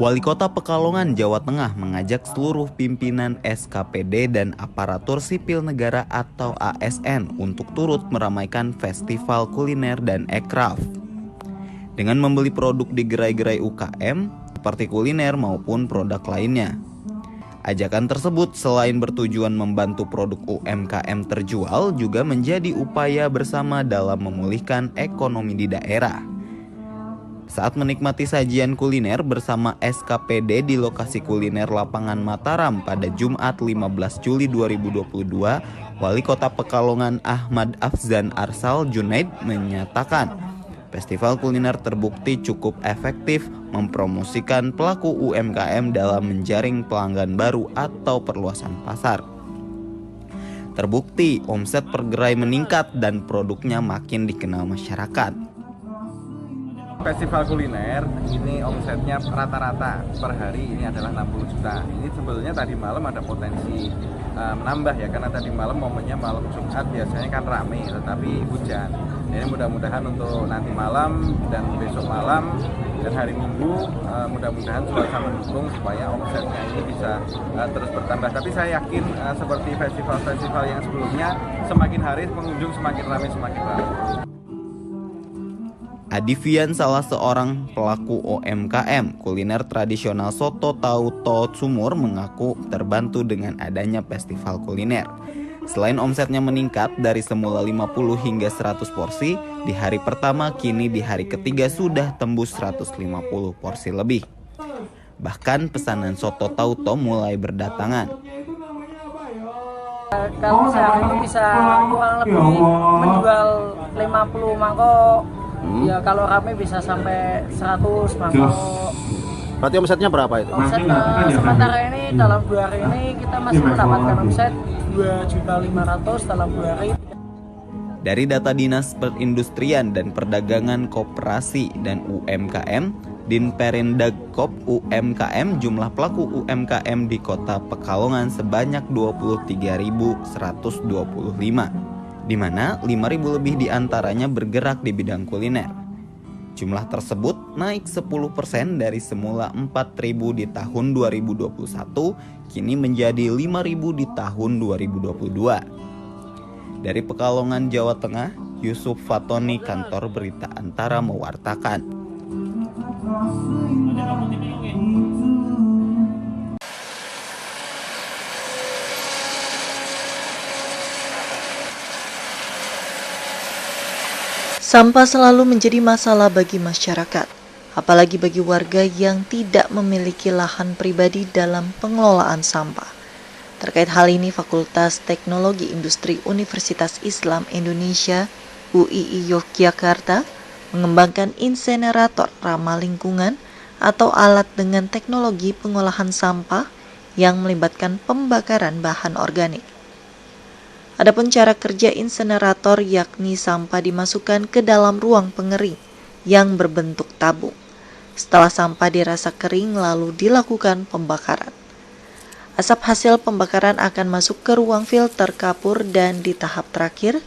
Wali Kota Pekalongan, Jawa Tengah mengajak seluruh pimpinan SKPD dan aparatur sipil negara atau ASN untuk turut meramaikan festival kuliner dan ekraf. Dengan membeli produk di gerai-gerai UKM, seperti kuliner maupun produk lainnya. Ajakan tersebut selain bertujuan membantu produk UMKM terjual, juga menjadi upaya bersama dalam memulihkan ekonomi di daerah. Saat menikmati sajian kuliner bersama SKPD di lokasi kuliner Lapangan Mataram pada Jumat 15 Juli 2022, Wali Kota Pekalongan Ahmad Afzan Arsal Junaid menyatakan, festival kuliner terbukti cukup efektif mempromosikan pelaku UMKM dalam menjaring pelanggan baru atau perluasan pasar. Terbukti omset per gerai meningkat dan produknya makin dikenal masyarakat. Festival kuliner ini omsetnya rata-rata per hari ini adalah 60 juta. Ini sebetulnya tadi malam ada potensi menambah ya, karena tadi malam momennya malam Jumat biasanya kan rame, tetapi hujan. Ini mudah-mudahan untuk nanti malam dan besok malam dan hari Minggu mudah-mudahan cuaca mendukung supaya omsetnya ini bisa terus bertambah. Tapi saya yakin seperti festival-festival yang sebelumnya, semakin hari pengunjung semakin ramai. Adivian, salah seorang pelaku UMKM kuliner tradisional soto tau sumur, mengaku terbantu dengan adanya festival kuliner. Selain omsetnya meningkat dari semula 50 hingga 100 porsi, di hari pertama kini di hari ketiga sudah tembus 150 porsi lebih. Bahkan pesanan soto tauto mulai berdatangan. Kalau sehari itu bisa kurang lebih menjual 50 mangkok. Ya kalau rame bisa sampai 100 mangkok. Berarti omsetnya berapa itu? Omset sementara ini dalam 2 hari ini kita masih mendapatkan omset 2.500.000 dalam 2 hari. Dari data Dinas Perindustrian dan Perdagangan Koperasi dan UMKM, Dinperindagkop UMKM, jumlah pelaku UMKM di Kota Pekalongan sebanyak 23.125, di mana 5.000 lebih diantaranya bergerak di bidang kuliner. Jumlah tersebut naik 10% dari semula 4.000 di tahun 2021, kini menjadi 5.000 di tahun 2022. Dari Pekalongan, Jawa Tengah, Yusuf Fatoni, Kantor Berita Antara mewartakan. Sampah selalu menjadi masalah bagi masyarakat, apalagi bagi warga yang tidak memiliki lahan pribadi dalam pengelolaan sampah. Terkait hal ini, Fakultas Teknologi Industri Universitas Islam Indonesia UII Yogyakarta mengembangkan insenerator ramah lingkungan atau alat dengan teknologi pengolahan sampah yang melibatkan pembakaran bahan organik. Adapun cara kerja insenerator yakni sampah dimasukkan ke dalam ruang pengering yang berbentuk tabung. Setelah sampah dirasa kering lalu dilakukan pembakaran. Asap hasil pembakaran akan masuk ke ruang filter kapur dan di tahap terakhir,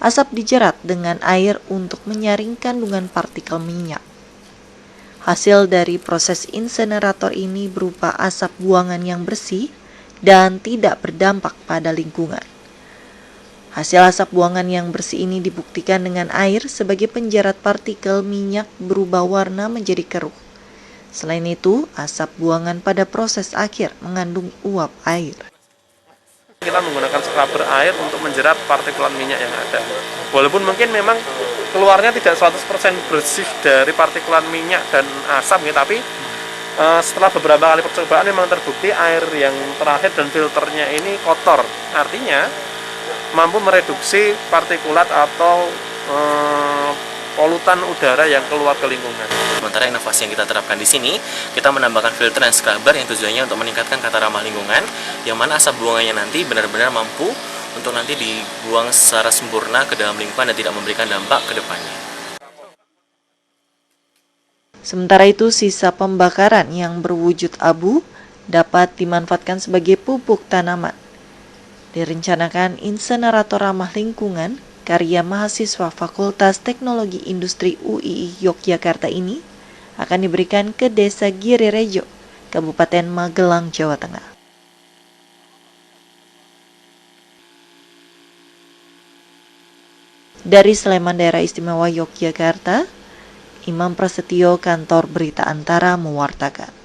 asap dijerat dengan air untuk menyaring kandungan partikel minyak. Hasil dari proses insenerator ini berupa asap buangan yang bersih dan tidak berdampak pada lingkungan. Hasil asap buangan yang bersih ini dibuktikan dengan air sebagai penjerat partikel minyak berubah warna menjadi keruh. Selain itu, asap buangan pada proses akhir mengandung uap air. Kita menggunakan scrubber air untuk menjerat partikulan minyak yang ada. Walaupun mungkin memang keluarnya tidak 100% bersih dari partikulan minyak dan asap, tapi setelah beberapa kali percobaan memang terbukti air yang terakhir dan filternya ini kotor. Artinya mampu mereduksi partikulat atau polutan udara yang keluar ke lingkungan. Sementara inovasi yang kita terapkan di sini, kita menambahkan filter dan scrubber yang tujuannya untuk meningkatkan kata ramah lingkungan, yang mana asap buangannya nanti benar-benar mampu untuk nanti dibuang secara sempurna ke dalam lingkungan dan tidak memberikan dampak ke depannya. Sementara itu, sisa pembakaran yang berwujud abu dapat dimanfaatkan sebagai pupuk tanaman. Direncanakan insenerator ramah lingkungan karya mahasiswa Fakultas Teknologi Industri UII Yogyakarta ini akan diberikan ke Desa Giri Rejo Kabupaten Magelang, Jawa Tengah. Dari Sleman, Daerah Istimewa Yogyakarta, Imam Prasetyo, Kantor Berita Antara mewartakan.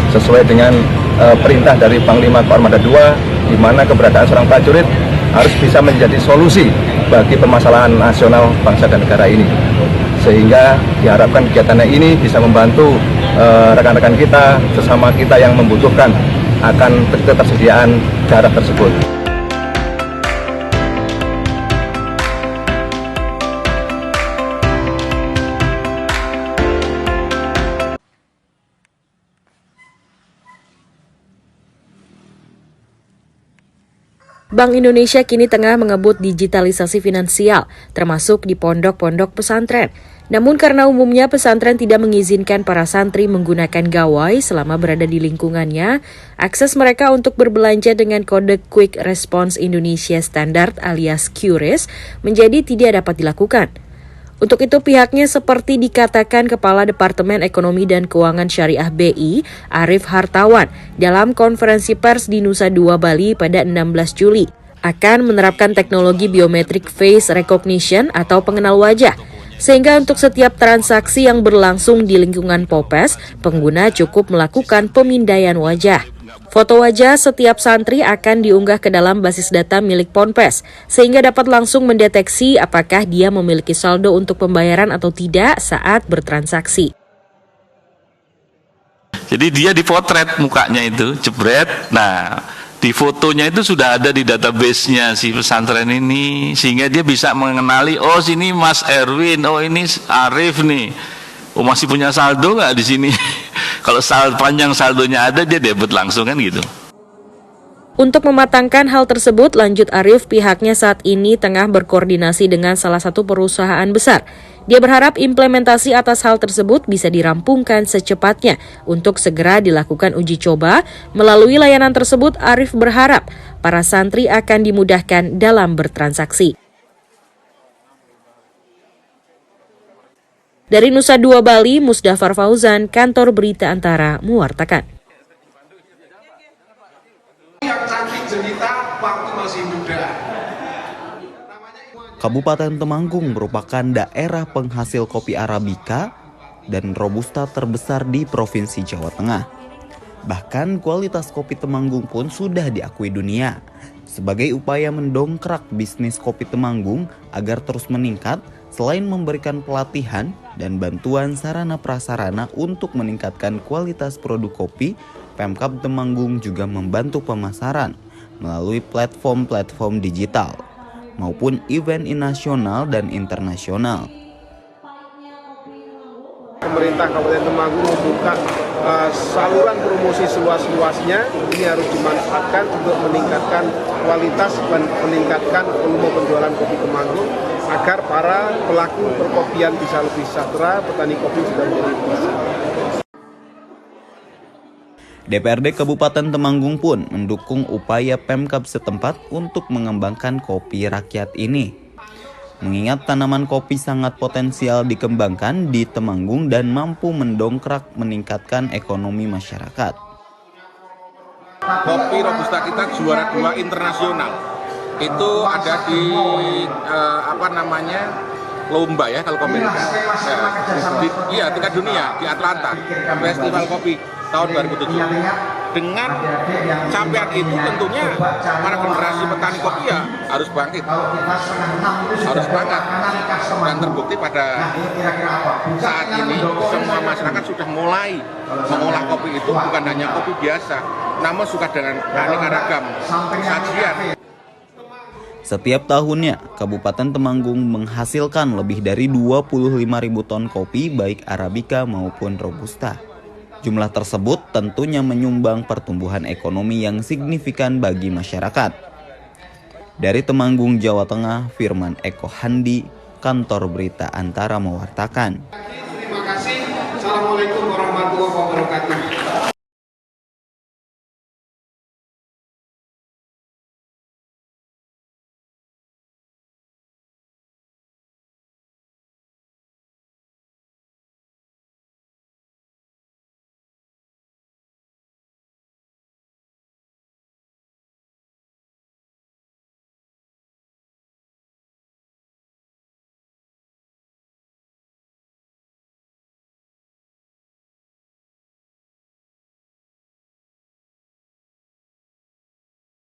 Sesuai dengan perintah dari Panglima Koarmada II, di mana keberadaan seorang prajurit harus bisa menjadi solusi bagi permasalahan nasional bangsa dan negara ini. Sehingga diharapkan kegiatannya ini bisa membantu rekan-rekan kita, sesama kita yang membutuhkan akan ketersediaan darah tersebut. Bank Indonesia kini tengah mengebut digitalisasi finansial, termasuk di pondok-pondok pesantren. Namun karena umumnya pesantren tidak mengizinkan para santri menggunakan gawai selama berada di lingkungannya, akses mereka untuk berbelanja dengan kode Quick Response Indonesia Standard alias QRIS menjadi tidak dapat dilakukan. Untuk itu pihaknya seperti dikatakan Kepala Departemen Ekonomi dan Keuangan Syariah BI, Arif Hartawan, dalam konferensi pers di Nusa Dua Bali pada 16 Juli, akan menerapkan teknologi biometric face recognition atau pengenal wajah, sehingga untuk setiap transaksi yang berlangsung di lingkungan Popes, pengguna cukup melakukan pemindaian wajah. Foto wajah setiap santri akan diunggah ke dalam basis data milik Ponpes, sehingga dapat langsung mendeteksi apakah dia memiliki saldo untuk pembayaran atau tidak saat bertransaksi. Jadi dia dipotret mukanya itu, jebret. Nah, di fotonya itu sudah ada di database-nya si pesantren ini, sehingga dia bisa mengenali, oh sini Mas Erwin, oh ini Arif nih. Oh masih punya saldo nggak di sini? Kalau panjang saldonya ada, dia debit langsung kan gitu. Untuk mematangkan hal tersebut, lanjut Arif, pihaknya saat ini tengah berkoordinasi dengan salah satu perusahaan besar. Dia berharap implementasi atas hal tersebut bisa dirampungkan secepatnya untuk segera dilakukan uji coba. Melalui layanan tersebut, Arif berharap para santri akan dimudahkan dalam bertransaksi. Dari Nusa Dua Bali, Musdafar Fauzan, Kantor Berita Antara, mewartakan. Yang cantik jelita waktu masih muda. Kabupaten Temanggung merupakan daerah penghasil kopi Arabica dan Robusta terbesar di Provinsi Jawa Tengah. Bahkan kualitas kopi Temanggung pun sudah diakui dunia. Sebagai upaya mendongkrak bisnis kopi Temanggung agar terus meningkat, selain memberikan pelatihan dan bantuan sarana prasarana untuk meningkatkan kualitas produk kopi, Pemkab Temanggung juga membantu pemasaran melalui platform-platform digital maupun event nasional dan internasional. Pemerintah Kabupaten Temanggung membuka saluran promosi seluas-luasnya. Ini harus dimanfaatkan untuk meningkatkan kualitas dan meningkatkan volume penjualan kopi Temanggung agar para pelaku perkopian bisa lebih sejahtera, petani kopi juga menjadi lebih sejahtera. DPRD Kabupaten Temanggung pun mendukung upaya Pemkab setempat untuk mengembangkan kopi rakyat ini. Mengingat tanaman kopi sangat potensial dikembangkan di Temanggung dan mampu mendongkrak meningkatkan ekonomi masyarakat. Kopi Robusta kita juara 2 internasional. Itu ada di lomba ya kalau kopi iya tingkat dunia di Atlanta, Festival Kopi tahun 2007. Dengan capaian itu tentunya para generasi petani kopi ya harus bangkit, harus semangat, dan terbukti pada saat ini semua masyarakat sudah mulai mengolah kopi itu bukan hanya kopi biasa, namun suka dengan aneka ragam sajian. Setiap tahunnya, Kabupaten Temanggung menghasilkan lebih dari 25.000 ton kopi baik Arabica maupun Robusta. Jumlah tersebut tentunya menyumbang pertumbuhan ekonomi yang signifikan bagi masyarakat. Dari Temanggung, Jawa Tengah, Firman Eko Handi, Kantor Berita Antara mewartakan. Terima kasih. Assalamualaikum warahmatullahi wabarakatuh.